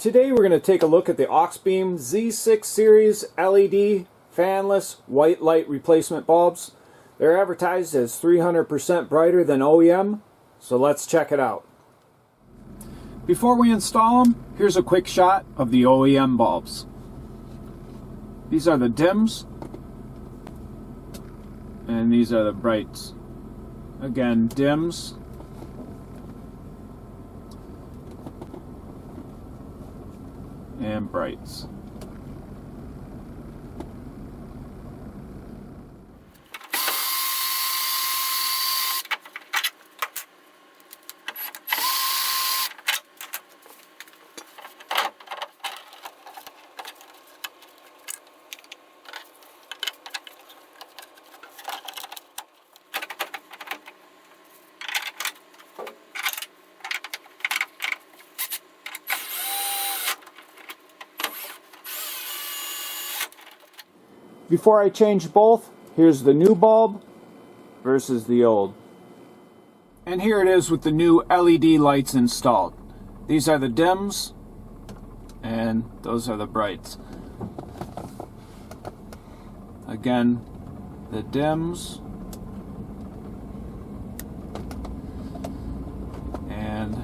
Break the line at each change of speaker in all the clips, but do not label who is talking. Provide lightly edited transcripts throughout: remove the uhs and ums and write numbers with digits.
Today we're going to take a look at the Auxbeam Z6 series LED fanless white light replacement bulbs. They're advertised as 300% brighter than OEM, so let's check it out. Before we install them, here's a quick shot of the OEM bulbs. These are the dims, and these are the brights. Again, dims, and brights. Before I change both, here's the new bulb versus the old. And here it is with the new LED lights installed. These are the dims, and those are the brights. Again, the dims, and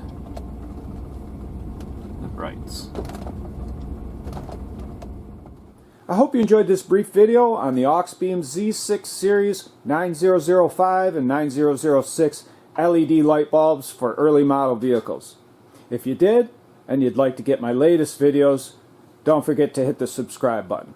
the brights. I hope you enjoyed this brief video on the Auxbeam Z6 Series 9005 and 9006 LED light bulbs for early model vehicles. If you did, and you'd like to get my latest videos, don't forget to hit the subscribe button.